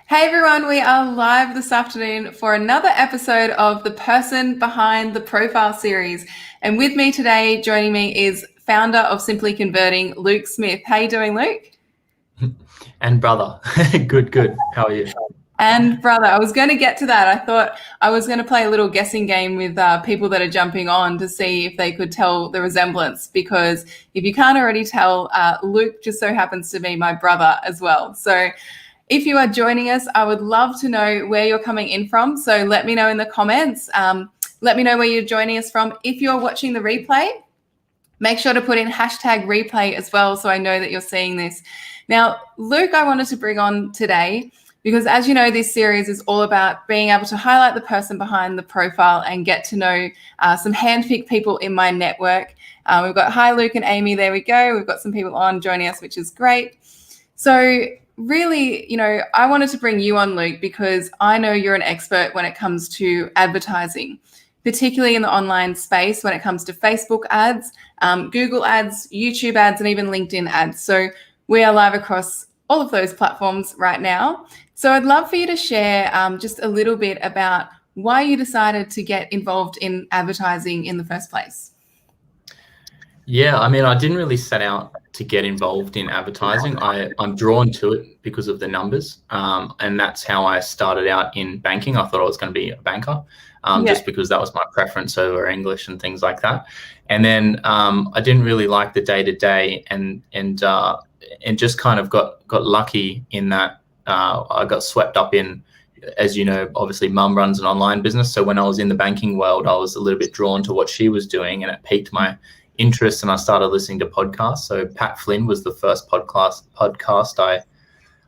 Hey everyone, we are live this afternoon for another episode of the Person Behind the Profile series. And with me today, joining me is founder of Simply Converting, Luke Smith. How you doing, Luke? And brother. Good. How are you? And brother, I was going to get to that. I thought I was going to play a little guessing game with people that are jumping on to see if they could tell the resemblance, because if you can't already tell, Luke just so happens to be my brother as well. So if you are joining us, I would love to know where you're coming in from. So let me know in the comments. Let me know where you're joining us from. If you're watching the replay, make sure to put in hashtag replay as well, so I know that you're seeing this. Now, Luke, I wanted to bring on today because, as you know, this series is all about being able to highlight the person behind the profile and get to know some handpicked people in my network. We've got hi, Luke and Amy. There we go. We've got some people on joining us, which is great. So really, I wanted to bring you on, Luke, because I know you're an expert when it comes to advertising, particularly in the online space when it comes to Facebook ads, Google ads, YouTube ads, and even LinkedIn ads. So we are live across all of those platforms right now. So I'd love for you to share just a little bit about why you decided to get involved in advertising in the first place. Yeah, I didn't really set out to get involved in advertising. I'm drawn to it because of the numbers, and that's how I started out in banking. I thought I was going to be a banker, just because that was my preference over English and things like that. And then I didn't really like the day-to-day, and just kind of got lucky in that I got swept up in, as you know, obviously mum runs an online business. So when I was in the banking world, I was a little bit drawn to what she was doing, and it piqued my interest, and I started listening to podcasts. So Pat Flynn was the first podcast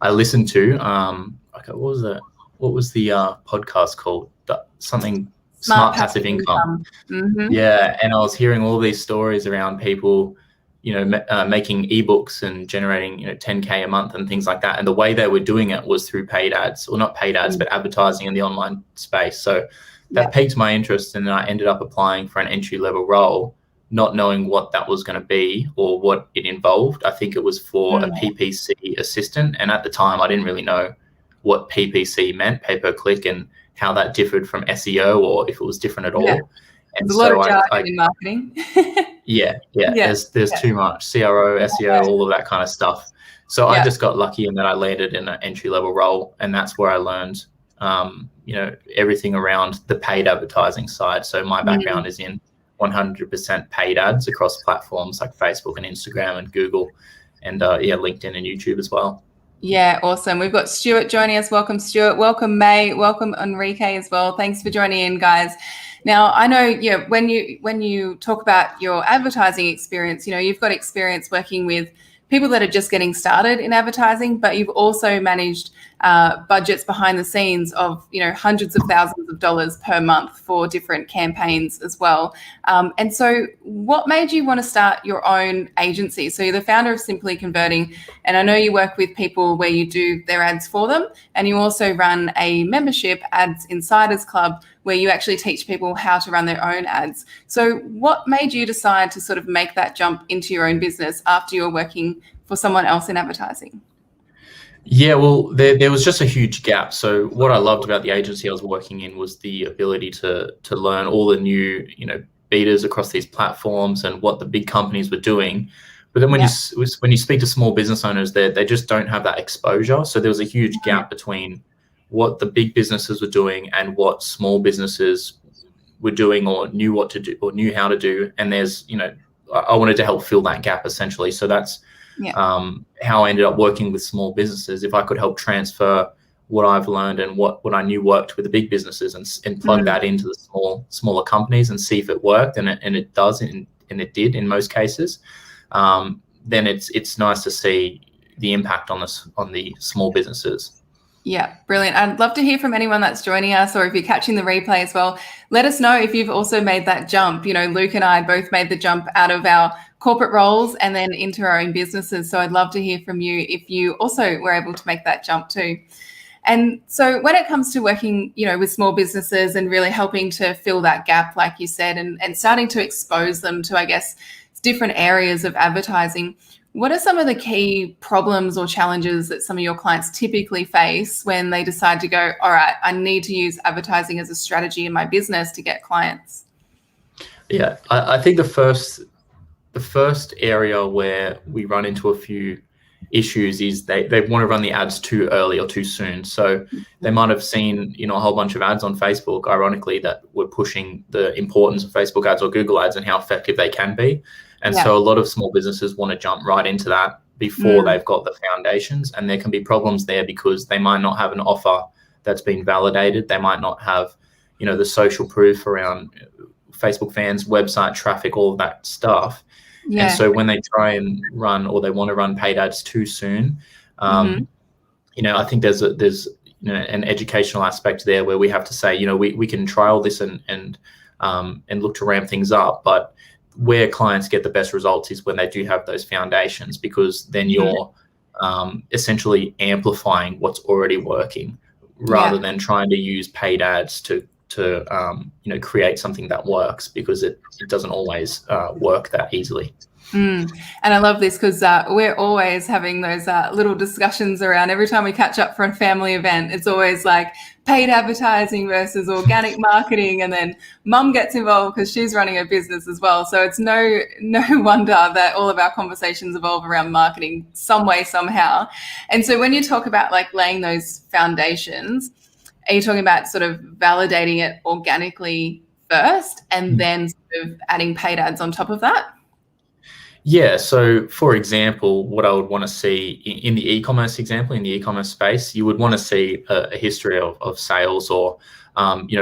I listened to. Okay, what was the podcast called? Something Smart Passive Income. Mm-hmm. Yeah, and I was hearing all these stories around people, making ebooks and generating 10K a month and things like that. And the way they were doing it was through paid ads, or not paid ads, but advertising in the online space. So that piqued my interest, and then I ended up applying for an entry-level role, not knowing what that was going to be or what it involved. I think it was for a PPC assistant. And at the time, I didn't really know what PPC meant, pay-per-click, and how that differed from SEO, or if it was different at all. Yeah. And there's a lot of jargon in marketing. Yeah. There's too much CRO, SEO, all of that kind of stuff. So I just got lucky in that I landed in an entry-level role, and that's where I learned, everything around the paid advertising side. So my background is in 100% paid ads across platforms like Facebook and Instagram and Google, and LinkedIn and YouTube as well. Yeah, awesome. We've got Stuart joining us. Welcome, Stuart. Welcome, May. Welcome, Enrique, as well. Thanks for joining in, guys. Now, I know, when you talk about your advertising experience, you've got experience working with people that are just getting started in advertising, but you've also managed budgets behind the scenes of hundreds of thousands of dollars per month for different campaigns as well. And so what made you want to start your own agency? So you're the founder of Simply Converting, and I know you work with people where you do their ads for them, and you also run a membership Ads Insiders Club where you actually teach people how to run their own ads. So what made you decide to sort of make that jump into your own business after you were working for someone else in advertising? Yeah, well, there was just a huge gap. So what I loved about the agency I was working in was the ability to learn all the new, betas across these platforms and what the big companies were doing. But then when you speak to small business owners, they just don't have that exposure. So there was a huge gap between what the big businesses were doing and what small businesses were doing, or knew what to do, or knew how to do. And there's, I wanted to help fill that gap essentially. So that's how I ended up working with small businesses. If I could help transfer what I've learned and what I knew worked with the big businesses, and plug that into the smaller companies and see if it worked, and it does, and it did in most cases, then it's nice to see the impact on the small businesses. Yeah, brilliant. I'd love to hear from anyone that's joining us, or if you're catching the replay as well, let us know if you've also made that jump. Luke and I both made the jump out of our corporate roles and then into our own businesses. So I'd love to hear from you if you also were able to make that jump too. And so when it comes to working, with small businesses and really helping to fill that gap, like you said, and starting to expose them to, I guess, different areas of advertising, What are some of the key problems or challenges that some of your clients typically face when they decide to go, all right, I need to use advertising as a strategy in my business to get clients? Yeah, I think the first area where we run into a few issues is they want to run the ads too early or too soon. So they might have seen, a whole bunch of ads on Facebook, ironically, that were pushing the importance of Facebook ads or Google ads and how effective they can be. And so a lot of small businesses want to jump right into that before they've got the foundations. And there can be problems there because they might not have an offer that's been validated. They might not have, the social proof around Facebook fans, website traffic, all of that stuff. And so when they try and run, or they want to run paid ads too soon, I think there's an educational aspect there where we have to say, we can trial this and look to ramp things up, but where clients get the best results is when they do have those foundations, because then you're essentially amplifying what's already working rather than trying to use paid ads to create something that works, because it doesn't always work that easily. And I love this because we're always having those little discussions around every time we catch up for a family event. It's always like paid advertising versus organic marketing, and then mum gets involved because she's running a business as well. So it's no wonder that all of our conversations evolve around marketing some way, somehow. And so when you talk about like laying those foundations, are you talking about sort of validating it organically first and then sort of adding paid ads on top of that? Yeah. So, for example, what I would want to see in the e-commerce example, in the e-commerce space, you would want to see a history of sales, or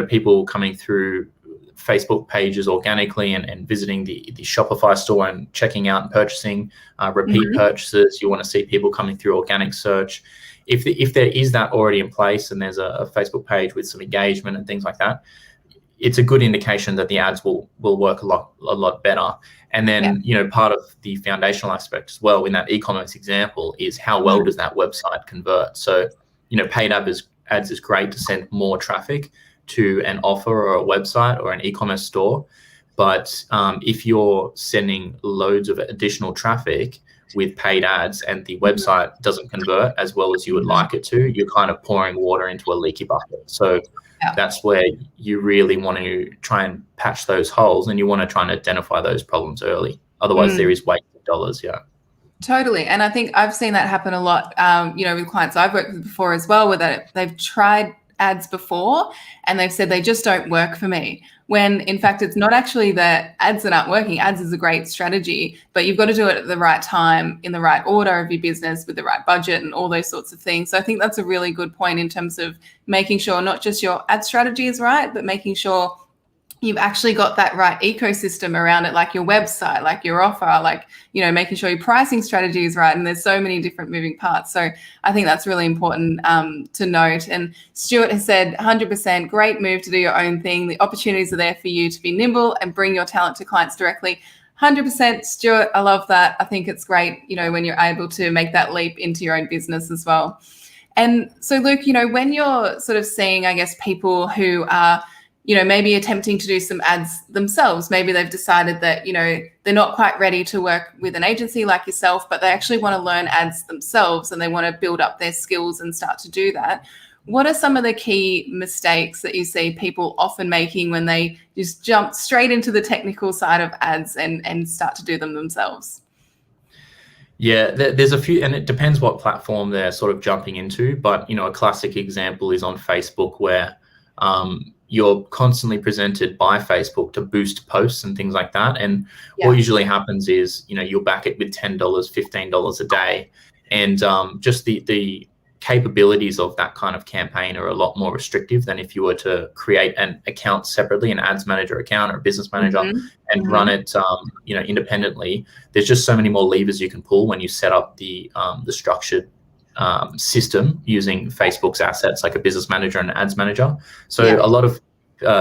people coming through Facebook pages organically and visiting the Shopify store and checking out and purchasing, repeat purchases. You want to see people coming through organic search. If there is that already in place and there's a Facebook page with some engagement and things like that, it's a good indication that the ads will work a lot better. And then, part of the foundational aspect as well in that e-commerce example is how well does that website convert? So, paid ads is great to send more traffic to an offer or a website or an e-commerce store. But if you're sending loads of additional traffic with paid ads and the website doesn't convert as well as you would like it to, you're kind of pouring water into a leaky bucket. So that's where you really want to try and patch those holes, and you want to try and identify those problems early. Otherwise, there is wasted dollars. Yeah. Totally. And I think I've seen that happen a lot, with clients I've worked with before as well, where they've tried ads before and they've said they just don't work for me, when in fact it's not actually that ads that aren't working. Ads is a great strategy, but you've got to do it at the right time, in the right order of your business, with the right budget and all those sorts of things. So I think that's a really good point in terms of making sure not just your ad strategy is right, but making sure you've actually got that right ecosystem around it, like your website, like your offer, like, making sure your pricing strategy is right. And there's so many different moving parts. So I think that's really important to note. And Stuart has said 100% great move to do your own thing. The opportunities are there for you to be nimble and bring your talent to clients directly. 100%, Stuart. I love that. I think it's great, when you're able to make that leap into your own business as well. And so, Luke, when you're sort of seeing, I guess, people who are maybe attempting to do some ads themselves. Maybe they've decided that, they're not quite ready to work with an agency like yourself, but they actually want to learn ads themselves and they want to build up their skills and start to do that. What are some of the key mistakes that you see people often making when they just jump straight into the technical side of ads and start to do them themselves? Yeah, there's a few, and it depends what platform they're sort of jumping into. But, a classic example is on Facebook, where you're constantly presented by Facebook to boost posts and things like that. And what usually happens is, you'll back it with $10, $15 a day. And just the capabilities of that kind of campaign are a lot more restrictive than if you were to create an account separately, an ads manager account or a business manager, and run it, independently. There's just so many more levers you can pull when you set up the structured system using Facebook's assets, like a business manager and an ads manager. So a lot of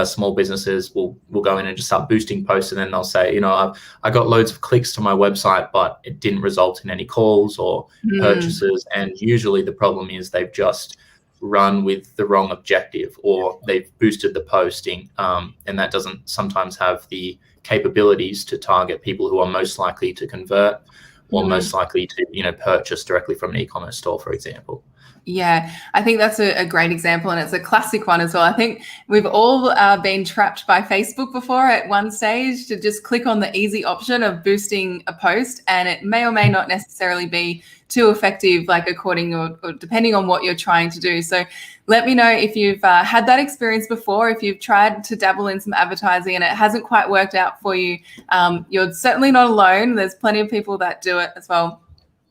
small businesses will go in and just start boosting posts, and then they'll say, I got loads of clicks to my website, but it didn't result in any calls or purchases. And usually the problem is they've just run with the wrong objective, or they've boosted the posting, and that doesn't sometimes have the capabilities to target people who are most likely to convert, or most likely to, purchase directly from an e-commerce store, for example. Yeah, I think that's a great example, and it's a classic one as well. I think we've all been trapped by Facebook before at one stage to just click on the easy option of boosting a post, and it may or may not necessarily be too effective, like according or depending on what you're trying to do. So let me know if you've had that experience before, if you've tried to dabble in some advertising and it hasn't quite worked out for you. You're certainly not alone. There's plenty of people that do it as well,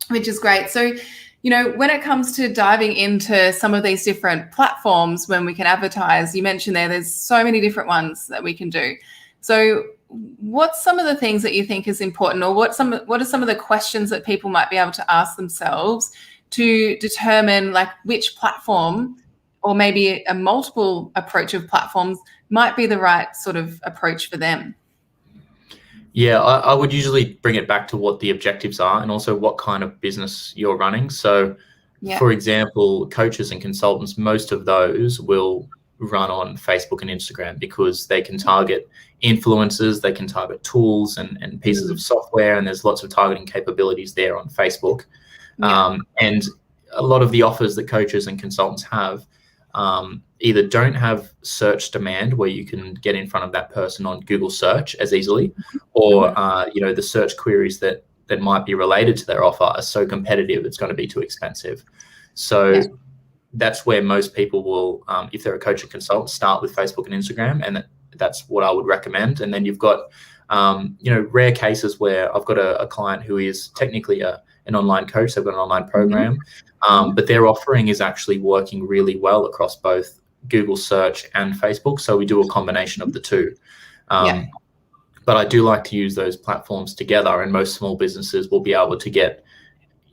which is great. So when it comes to diving into some of these different platforms when we can advertise, you mentioned there's so many different ones that we can do. So what's some of the things that you think is important, or what are some of the questions that people might be able to ask themselves to determine like which platform, or maybe a multiple approach of platforms, might be the right sort of approach for them? Yeah, I would usually bring it back to what the objectives are and also what kind of business you're running. So, for example, coaches and consultants, most of those will run on Facebook and Instagram because they can target influencers, they can target tools and pieces of software, and there's lots of targeting capabilities there on Facebook. And a lot of the offers that coaches and consultants have either don't have search demand where you can get in front of that person on Google search as easily, or the search queries that might be related to their offer are so competitive it's going to be too expensive. So that's where most people will, if they're a coach or consultant, start with Facebook and Instagram, and that's what I would recommend. And then you've got rare cases where I've got a client who is technically an online coach. They've got an online program, but their offering is actually working really well across both Google search and Facebook. So we do a combination of the two. But I do like to use those platforms together, and most small businesses will be able to get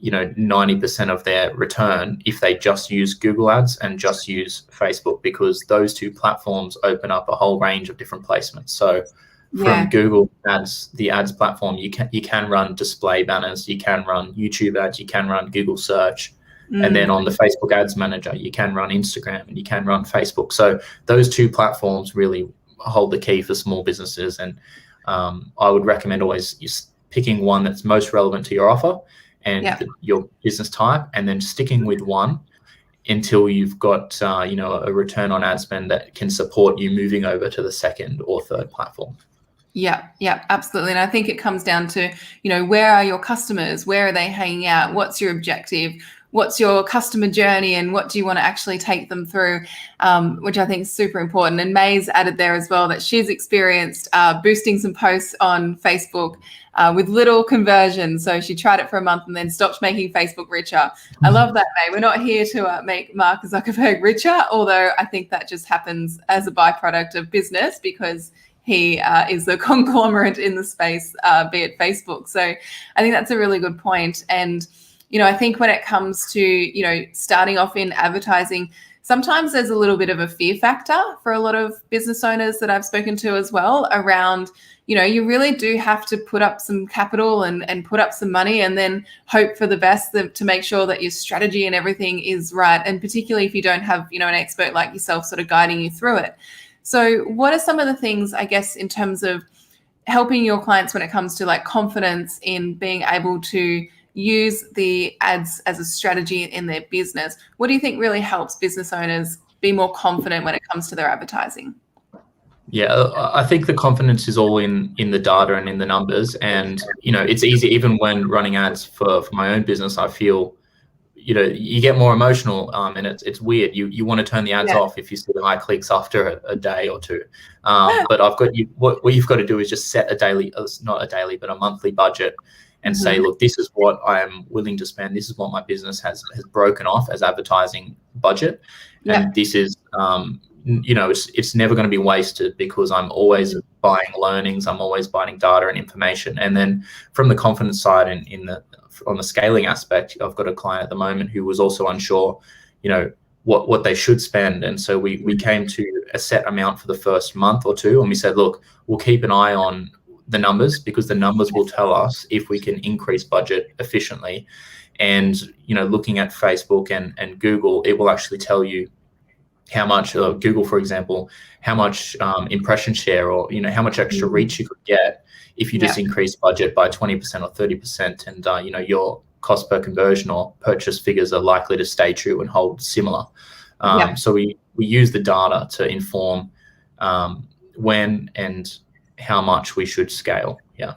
90% of their return if they just use Google ads and just use Facebook, because those two platforms open up a whole range of different placements. So from Google ads, the ads platform, you can run display banners, you can run YouTube ads, you can run Google search. And then on the Facebook ads manager, you can run Instagram and you can run Facebook. So those two platforms really hold the key for small businesses. And I would recommend always just picking one that's most relevant to your offer and your business type, and then sticking with one until you've got a return on ad spend that can support you moving over to the second or third platform. Yeah, absolutely. And I think it comes down to, where are your customers? Where are they hanging out? What's your objective? What's your customer journey, and what do you want to actually take them through, which I think is super important. And May's added there as well that she's experienced boosting some posts on Facebook with little conversion. So she tried it for a month and then stopped making Facebook richer. I love that, May. We're not here to make Mark Zuckerberg richer, although I think that just happens as a byproduct of business because he is the conglomerate in the space, be it Facebook. So I think that's a really good point. And I think when it comes to, starting off in advertising, sometimes there's a little bit of a fear factor for a lot of business owners that I've spoken to as well around, you really do have to put up some capital and put up some money and then hope for the best to make sure that your strategy and everything is right. And particularly if you don't have, an expert like yourself sort of guiding you through it. So what are some of the things, I guess, in terms of helping your clients when it comes to like confidence in being able to use the ads as a strategy in their business? What do you think really helps business owners be more confident when it comes to their advertising? Yeah, I think the confidence is all in the data and in the numbers. And, it's easy, even when running ads for my own business, I feel, you get more emotional and it's weird. You want to turn the ads off if you see the high clicks after a day or two. But I've got you, what you've got to do is just set a monthly budget and say, look, this is what I am willing to spend. This is what my business has broken off as advertising budget. And this is, it's never going to be wasted because I'm always buying learnings. I'm always buying data and information. And then from the confidence side and on the scaling aspect, I've got a client at the moment who was also unsure, what they should spend. And so we came to a set amount for the first month or two. And we said, look, we'll keep an eye on the numbers because the numbers will tell us if we can increase budget efficiently. And, looking at Facebook and Google, it will actually tell you how much Google, for example, how much impression share, or how much extra reach you could get if you just increase budget by 20% or 30%, and your cost per conversion or purchase figures are likely to stay true and hold similar. So we use the data to inform when and how much we should scale. Yeah.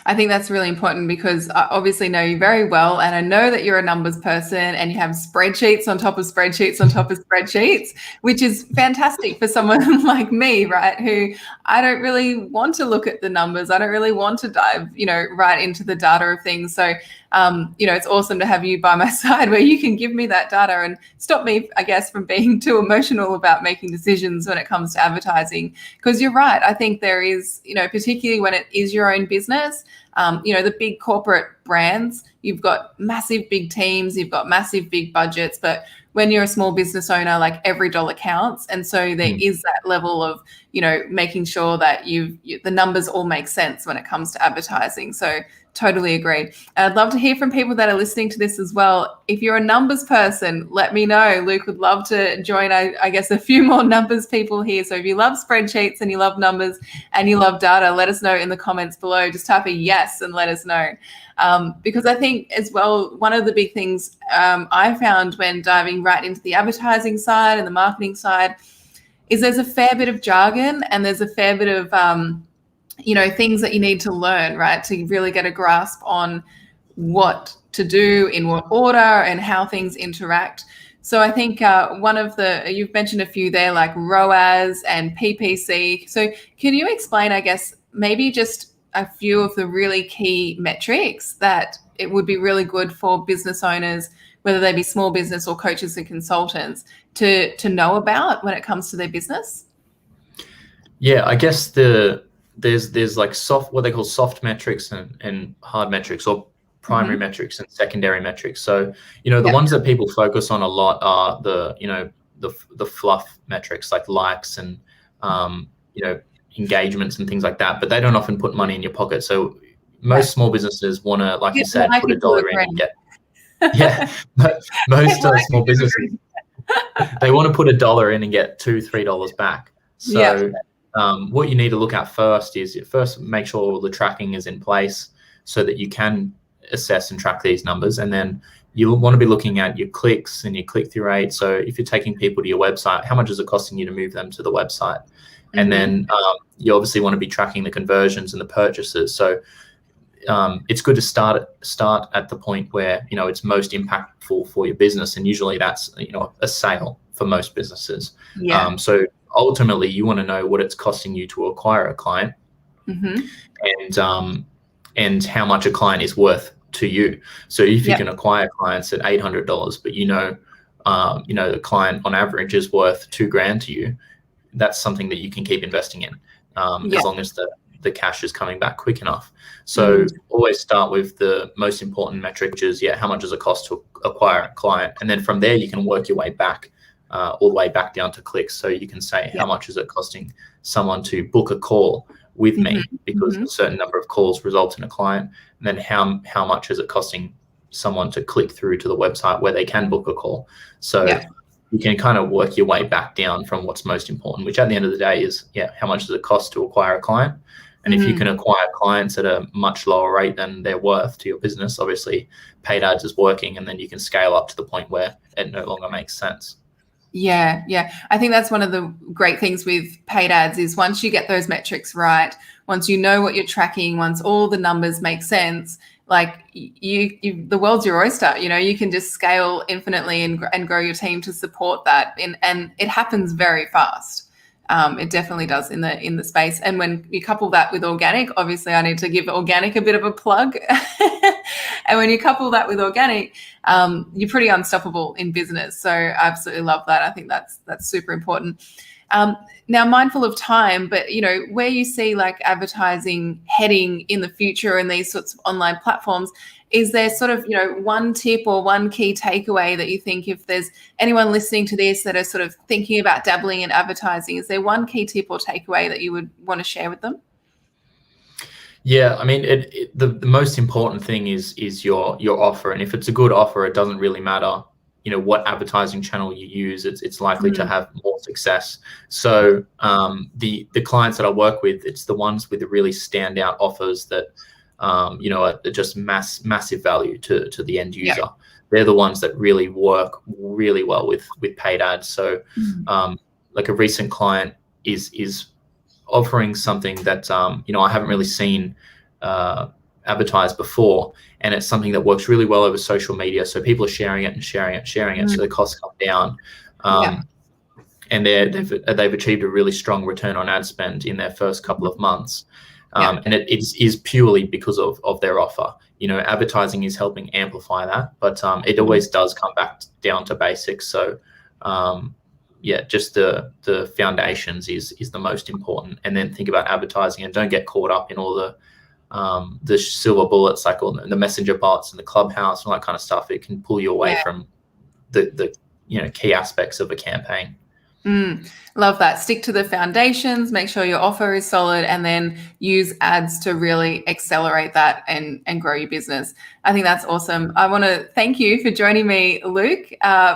I think that's really important, because I obviously know you very well, and I know that you're a numbers person and you have spreadsheets on top of spreadsheets on top of spreadsheets, which is fantastic for someone like me, right? Who I don't really want to look at the numbers. I don't really want to dive, right into the data of things. So, it's awesome to have you by my side where you can give me that data and stop me, I guess, from being too emotional about making decisions when it comes to advertising. Because you're right. I think there is, particularly when it is your own business, the big corporate brands, you've got massive big teams, you've got massive big budgets, but when you're a small business owner, like every dollar counts. And so there is that level of, making sure that the numbers all make sense when it comes to advertising. So totally agree. And I'd love to hear from people that are listening to this as well. If you're a numbers person, let me know. Luke would love to join, I guess, a few more numbers people here. So if you love spreadsheets and you love numbers and you love data, let us know in the comments below. Just type a yes and let us know. Because I think as well, one of the big things I found when diving right into the advertising side and the marketing side is there's a fair bit of jargon, and there's a fair bit of things that you need to learn, right, to really get a grasp on what to do, in what order, and how things interact. So I think you've mentioned a few there, like ROAS and PPC. So can you explain, I guess, maybe just a few of the really key metrics that it would be really good for business owners, whether they be small business or coaches and consultants, to know about when it comes to their business? Yeah, I guess there's like what they call soft metrics and hard metrics, or primary metrics and secondary metrics. So the ones that people focus on a lot are the fluff metrics, like likes and engagements and things like that, but they don't often put money in your pocket. So most small businesses want to, like you said, put $1 in and get most small businesses, they want to put $1 in and get $2-3 back. So what you need to look at first is make sure all the tracking is in place so that you can assess and track these numbers. And then you'll want to be looking at your clicks and your click-through rate. So if you're taking people to your website, how much is it costing you to move them to the website? And then you obviously want to be tracking the conversions and the purchases. So it's good to start at the point where it's most impactful for your business, and usually that's a sale for most businesses. So ultimately, you want to know what it's costing you to acquire a client, and how much a client is worth to you. So if you can acquire clients at $800, but the client on average is worth $2,000 to you, that's something that you can keep investing in, as long as the cash is coming back quick enough. So always start with the most important metric, which is how much does it cost to acquire a client, and then from there you can work your way back, all the way back down to clicks. So you can say how much is it costing someone to book a call with me, because a certain number of calls result in a client, and then how much is it costing someone to click through to the website where they can book a call. So you can kind of work your way back down from what's most important, which at the end of the day is how much does it cost to acquire a client. And if you can acquire clients at a much lower rate than they're worth to your business, obviously paid ads is working, and then you can scale up to the point where it no longer makes sense. Yeah. I think that's one of the great things with paid ads is once you get those metrics right, once you know what you're tracking, once all the numbers make sense, like the world's your oyster. You can just scale infinitely and grow your team to support that, and it happens very fast. It definitely does in the space. And when you couple that with organic, obviously I need to give organic a bit of a plug. And when you couple that with organic, you're pretty unstoppable in business. So I absolutely love that. I think that's super important. Now, mindful of time, but where you see like advertising heading in the future and these sorts of online platforms, is there sort of one tip or one key takeaway that you think, if there's anyone listening to this that are sort of thinking about dabbling in advertising, is there one key tip or takeaway that you would want to share with them? Yeah, I mean, the most important thing is your offer, and if it's a good offer, it doesn't really matter what advertising channel you use, it's likely to have more success. So the clients that I work with, it's the ones with the really standout offers that are just massive value to the end user. Yeah. They're the ones that really work really well with paid ads. So like a recent client is offering something that I haven't really seen advertised before, and it's something that works really well over social media. So people are sharing it and sharing it and sharing it, so the costs come down. And they've achieved a really strong return on ad spend in their first couple of months. And it is purely because of their offer. Advertising is helping amplify that, but it always does come back down to basics. So just the foundations is the most important, and then think about advertising and don't get caught up in all the silver bullets, like all the messenger bots and the clubhouse and all that kind of stuff. It can pull you away from the key aspects of a campaign. Love that. Stick to the foundations, make sure your offer is solid, and then use ads to really accelerate that and grow your business. I think that's awesome. I want to thank you for joining me, Luke,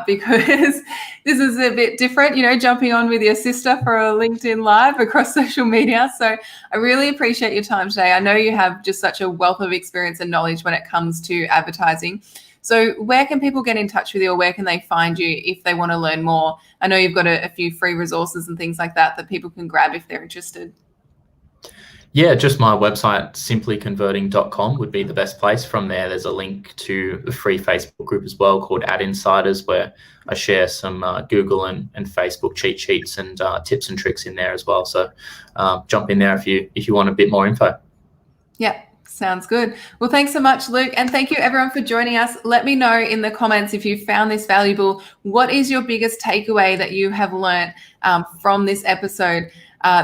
because this is a bit different, jumping on with your sister for a LinkedIn Live across social media. So I really appreciate your time today. I know you have just such a wealth of experience and knowledge when it comes to advertising. So where can people get in touch with you, or where can they find you if they want to learn more? I know you've got a few free resources and things like that people can grab if they're interested. Yeah, just my website, simplyconverting.com would be the best place. From there, there's a link to a free Facebook group as well called Ad Insiders, where I share some Google and Facebook cheat sheets and tips and tricks in there as well. So jump in there if you want a bit more info. Yeah. Sounds good. Well, thanks so much, Luke. And thank you everyone for joining us. Let me know in the comments if you found this valuable. What is your biggest takeaway that you have learned from this episode?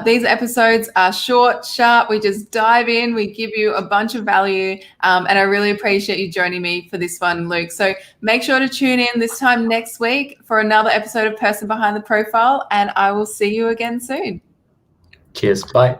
These episodes are short, sharp. We just dive in. We give you a bunch of value. And I really appreciate you joining me for this one, Luke. So make sure to tune in this time next week for another episode of Person Behind the Profile. And I will see you again soon. Cheers. Bye.